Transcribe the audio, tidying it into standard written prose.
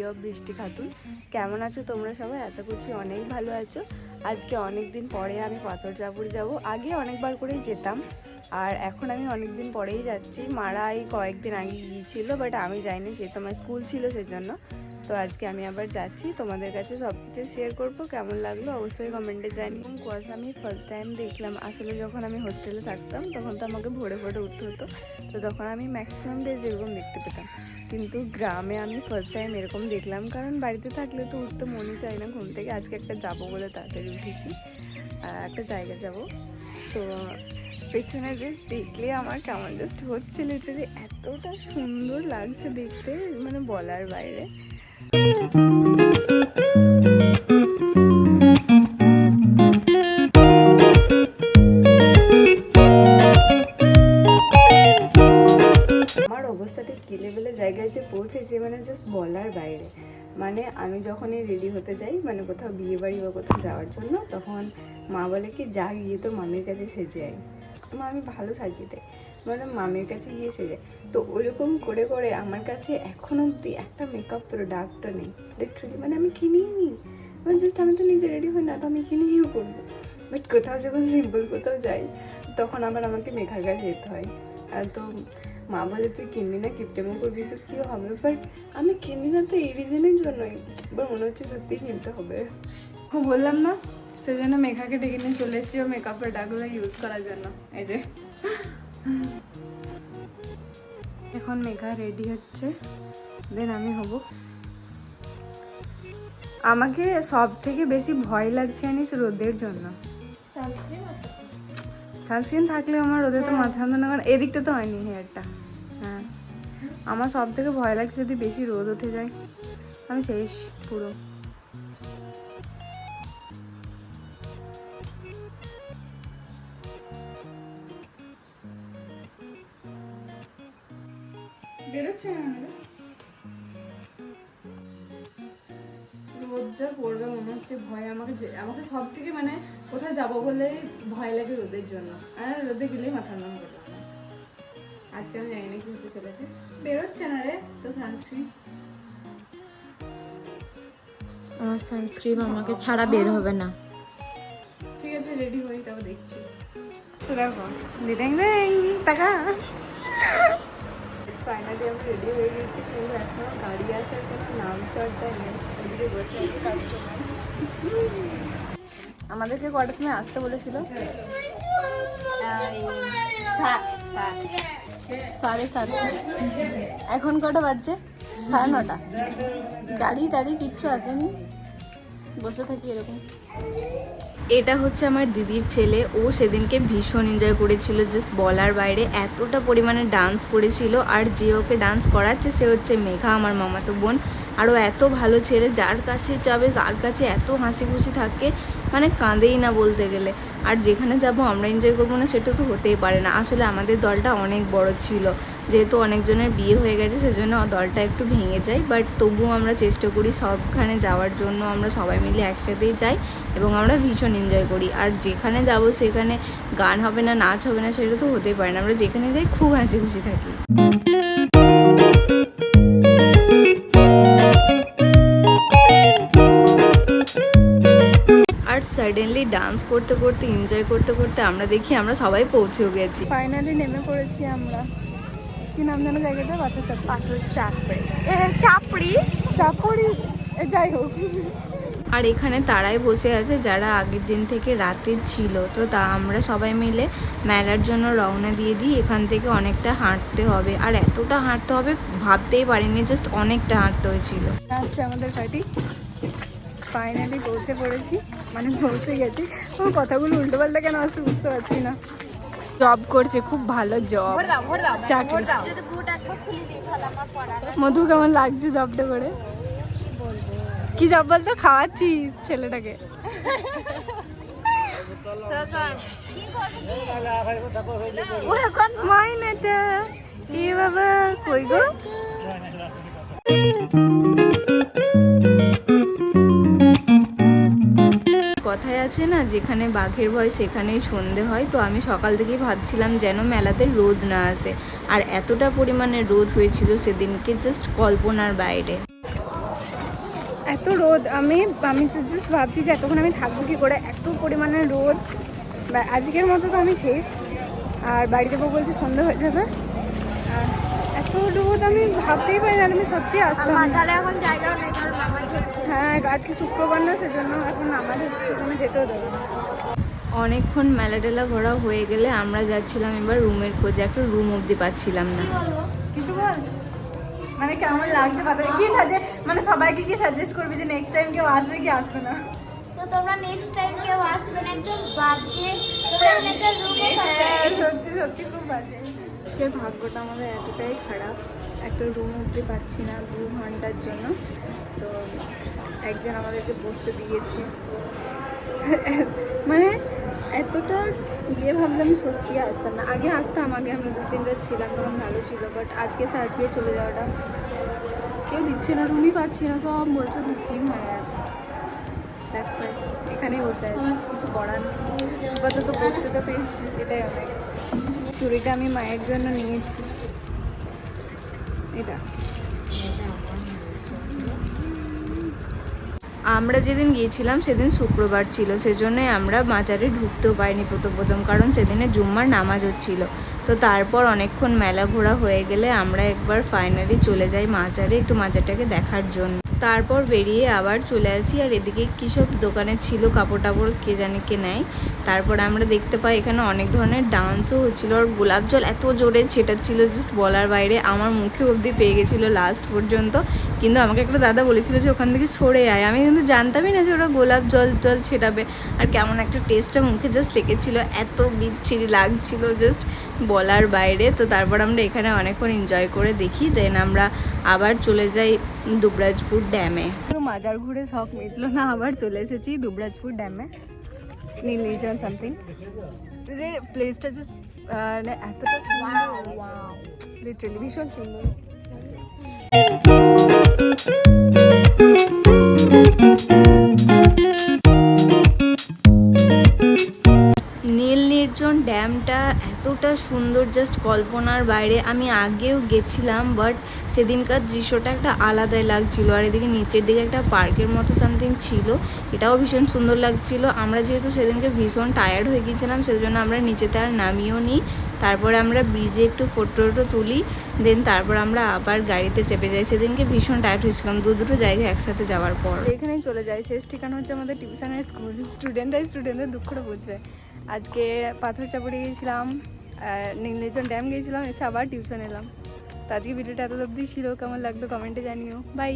Video বৃষ্টি খাতুন। কেমন আছো তোমরা সবাই? আশা করছি অনেক ভালো আছো। আজকে অনেক দিন পরে আমি পাথরচাপুর যাব। আগে অনেকবার করেই যেতাম, আর এখন আমি অনেক দিন পরেই যাচ্ছি। মারা এই কয়েকদিন আগে গিয়েছিল, বাট আমি যাইনি, যেহেতু আমার স্কুল ছিল সেজন্য। তো আজকে আমি আবার যাচ্ছি, তোমাদের কাছে সব কিছু শেয়ার করবো। কেমন লাগলো অবশ্যই কমেন্টে জানি। এবং কুয়াশা আমি ফার্স্ট টাইম দেখলাম। আসলে যখন আমি হোস্টেলে থাকতাম তখন তো আমাকে ভোরে ভোরে উঠতে হতো, তো তখন আমি ম্যাক্সিমাম ডেজ এরকম দেখতে পেতাম। কিন্তু গ্রামে আমি ফার্স্ট টাইম এরকম দেখলাম, কারণ বাড়িতে থাকলে তো উঠতে মনে চায় না ঘুম থেকে। আজকে একটা যাবো বলে তাড়াতাড়ি উঠেছি, একটা জায়গা যাব। তো পেছনে জাস্ট দেখলে আমার কেমন জাস্ট হচ্ছে, লিটারালি এতটা সুন্দর লাগছে দেখতে, মানে বলার বাইরে। আমার অবস্থাটা কী লেভেলে জায়গায় যে পৌঁছেছে, মানে জাস্ট বলার বাইরে। মানে আমি যখনই রেডি হতে যাই, মানে কোথাও বিয়ে বাড়ি বা কোথাও যাওয়ার জন্য, তখন মা বলে কি যা গিয়ে তো মামির কাছে সেজে আই। মামি ভালো সাজিয়ে দেয়, মানে মামির কাছে গিয়ে সেজে। তো ওইরকম করে করে আমার কাছে এখন অবধি একটা মেকআপ প্রোডাক্টও নেই লিটারালি। মানে আমি কিনেই নিই, মানে জাস্ট আমি তো নিজে রেডি হই না, তো আমি কিনে গিয়েও করবো। বাট কোথাও যখন সিম্পল কোথাও যাই, তখন আবার আমাকে মেঘার কাছে যেতে হয়। আর তো মা বলে তুই কিনবি না, কিপটেমো করবি তো কী হবে। বাট আমি কিনি না তো এই রিজনের জন্যই। এবার মনে হচ্ছে সত্যিই কিনতে হবে। খুব বললাম না, সেজন্য মেঘাকে ডেকে নিয়ে চলে এসেছি ওর মেকআপ প্রোডাক্টগুলো ইউজ করার জন্য। এই যে এখন মেঘা রেডি হচ্ছে, দেন আমি হব। আমাকে সব থেকে বেশি ভয় লাগছে জানিস রোদের জন্য। সানস্ক্রিন থাকলে আমার রোদে তো মাথা না, কারণ এদিকটা তো হয়নি হেয়ারটা। হ্যাঁ, আমার সব থেকে ভয় লাগছে যদি বেশি রোদ উঠে যায়, আমি শেষ পুরো। বেরোচ্ছে না রোদ যা পড়বে মনে হচ্ছে ভয়। আমাকে সব থেকে মানে কোথাও যাবো বলে ভয় লাগে রোদের জন্য, আর রোদে গেলেই মাথা নাম করলাম। আজকে আমি জানি না কি হতে চলেছে। বেরোচ্ছে না রে তো সানস্ক্রিন। আমার সানস্ক্রিন আমাকে ছাড়া বের হবে না। ঠিক আছে, রেডি হই, তারপর দেখছি। দেখো দিদাং দেং টাকা। ফাইনালি আমি রেডি হয়ে গেছি, কিন্তু এখনো গাড়ি আসার কোনো নাম চর্চায় নেই। এদিকে বসে আছে কাস্টমার। আমাদেরকে কটার সময় আসতে বলেছিল? 7:30। এখন কটা বাজছে? 9:30। গাড়ি টাড়ি কিচ্ছু আসেনি, বসে থাকি এরকম। এটা হচ্ছে আমার দিদির ছেলে। ও সেদিনকে ভীষণ এনজয় করেছিল, জাস্ট বলার বাইরে। এতটা পরিমাণে ডান্স করেছিল, আর যে ওকে ডান্স করাচ্ছে সে হচ্ছে মেঘা, আমার মামাতো বোন। আর ও এত ভালো ছেলে, যার কাছে যাবে তার কাছে এত হাসি খুশি থাকে, মানে কাঁদেই না বলতে গেলে। আর যেখানে যাব আমরা এনজয় করবো না সেটা তো হতেই পারে না। আসলে আমাদের দলটা অনেক বড় ছিল, যেহেতু অনেকজনের বিয়ে হয়ে গেছে সেজন্য দলটা একটু ভেঙে যায়। বাট তবুও আমরা চেষ্টা করি সবখানে যাওয়ার জন্য। আমরা সবাই মিলে একসাথেই যাই এবং আমরা ভীষণ এনজয় করি। আর যেখানে যাব সেখানে গান হবে না, নাচ হবে না সেটা তো হতেই পারে না। আমরা যেখানে যাই খুব হাসি খুশি থাকি। আর সাডেনলি ডান্স করতে করতে এনজয় করতে করতে আমরা দেখি আমরা সবাই পৌঁছেও গেছি। ফাইনালি নেমে পড়েছি আমরা। কি নাম জানো জায়গাটা? চাপড়ি যাই হোক। আর এখানে তারাই বসে আছে যারা আগের দিন থেকে রাতে ছিল। তো তা আমরা সবাই মিলে মেলার জন্য রওনা দিয়ে দিই। এখান থেকে অনেকটা হাঁটতে হবে, আর এতটা হাঁটতে হবে ভাবতেই পারিনি, জাস্ট অনেকটা হাঁটতে হয়েছিল। আসছে আমাদের পার্টি, ফাইনালি পৌঁছে পড়েছি, মানে পৌঁছে গেছি। আমার কথাগুলো উল্টো পাল্টা কেন আসছে বুঝতে পারছি না। জব করছে, খুব ভালো জব, চাকরি। মধু কেমন লাগছে জবটা করে? কি জব বলতো? খাওয়াচ্ছিস ছেলেটাকে? মাইনেতে কি বাবা কই গো? কথায় আছে না, যেখানে বাঘের ভয় সেখানেই সন্ধে হয়। তো আমি সকাল থেকেই ভাবছিলাম যেন মেলাতে রোদ না আসে, আর এতটা পরিমাণে রোদ হয়েছিল সেদিনকে, জাস্ট কল্পনার বাইরে। এত রোদ, আমি জাস্ট ভাবছি যে এতক্ষণ আমি থাকবো কি করে, এত পরিমাণে রোদ। আজকের মতো তো আমি শেষ, আর বাড়ি যাবো বলছি সন্ধ্যা হয়ে যাবে। আর এত রোদ আমি ভাবতেই পারি না, আমি সত্যি আসতাম না। তাহলে এখন জায়গাও নেই, কারণ নামাজ হচ্ছে। হ্যাঁ, আজকে শুক্রবার না, সেজন্য এখন নামাজ হচ্ছে, সেজন্য যেতেও দেবো না। অনেকক্ষণ মেলা টেলা ঘোরা হয়ে গেলে আমরা যাচ্ছিলাম এবার রুমের খোঁজে, একটা রুম অবধি পাচ্ছিলাম না। কিছু বল, মানে কেমন লাগছে কি মানে সবাইকে কি সাজেস্ট করবি যে নেক্সট টাইম কেউ আসবে কি আসবে না? তো তোমরা নেক্সট টাইম কেউ আসবে না, একদম বাজে, তোমরা একটা রুমে সত্যি সত্যি খুব বাজে। আজকের ভাগ্যটা আমাদের এতটাই খারাপ, একটা রুম অবধি পাচ্ছি না 2 ঘন্টার জন্য। তো একজন আমাদেরকে বসতে দিয়েছে, মানে এতটা ভাবলাম সত্যি আসতাম না। আগে আসতাম, আগে আমরা 2-3 রাত ছিলাম, তখন ভালো ছিল। বাট আজকে চলে যাওয়াটা, কেউ দিচ্ছে না, রুমই পাচ্ছি না, সব বলছে বুকিং হয়ে গেছে। এখানেই বসে আছি, কিছু করার নেই, আপাতত বসতে তো পেয়েছি, এটাই অনেক। চুড়িটা আমি মায়ের জন্য নিয়েছি, এটা। আমরা যেদিন গিয়েছিলাম সেদিন শুক্রবার ছিল, সেজন্যই আমরা মাজারে ঢুকতেও পারিনি প্রথম, কারণ সেদিনে জুম্মার নামাজ হচ্ছিল। তো তারপর অনেকক্ষণ মেলা ঘোরা হয়ে গেলে আমরা একবার ফাইনালি চলে যাই মাজারে, একটু মাজারটাকে দেখার জন্য। তারপর বেরিয়ে আবার চলে আসি। আর এদিকে কী সব দোকানে ছিল, কাপড় টাপড় কে জানে কে নেয়। তারপর আমরা দেখতে পাই এখানে অনেক ধরনের ডান্সও হচ্ছিল, আর গোলাপ জল এত জোরে ছেটাচ্ছিল জাস্ট বলার বাইরে। আমার মুখে অবধি পেয়ে গেছিলো লাস্ট পর্যন্ত, কিন্তু আমাকে একটা দাদা বলেছিল যে ওখান থেকে সরে আয়। আমি কিন্তু জানতামই না যে ওরা গোলাপ জল ছেটাবে, আর কেমন একটা টেস্টটা মুখে জাস্ট লেগেছিলো, এত বিচ্ছিরি লাগছিল জাস্ট বলার বাইরে। তো তারপর আমরা এখানে অনেকক্ষণ এনজয় করে দেখি, দেন আমরা আবার চলে যাই দুবরাজপুর ড্যামে। মাজার ঘুরে শখ মিটলো না, আবার চলে এসেছি দুবরাজপুর ড্যামে, নীল নির্জন সামথিং। যে প্লেসটা জাস্ট এতটা সুন্দর, লিটারালি ভীষণ সুন্দর। নীল নির্জন ড্যামটা এতটা সুন্দর, জাস্ট কল্পনার বাইরে। আমি আগেও গেছিলাম, বাট সেদিনকার দৃশ্যটা একটা আলাদাই লাগছিল। আর এদিকে নিচের দিকে একটা পার্কের মতো সামথিং ছিল, এটাও ভীষণ সুন্দর লাগছিল। আমরা যেহেতু সেদিনকে ভীষণ টায়ার্ড হয়ে গিয়েছিলাম, সেজন্য আমরা নিচেতে আর নামিও নিই। তারপরে আমরা ব্রিজে একটু ফটো তুলি, দেন তারপর আমরা আবার গাড়িতে চেপে যাই। সেদিনকে ভীষণ টায়ার্ড হয়েছিলাম দুটো জায়গায় একসাথে যাওয়ার পর। এখানেই চলে যায়, শেষ ঠিকানা হচ্ছে আমাদের টিউশনের স্কুল। স্টুডেন্টদের দুঃখটা বুঝবে। আজকে পাথর চাপড়ে গিয়েছিলাম, নীল নির্জন ড্যাম গিয়েছিলাম, এসে আবার টিউশন এলাম। তো আজকে ভিডিওটা এত অবধি ছিল, কেমন লাগলো কমেন্টে জানিও। বাই।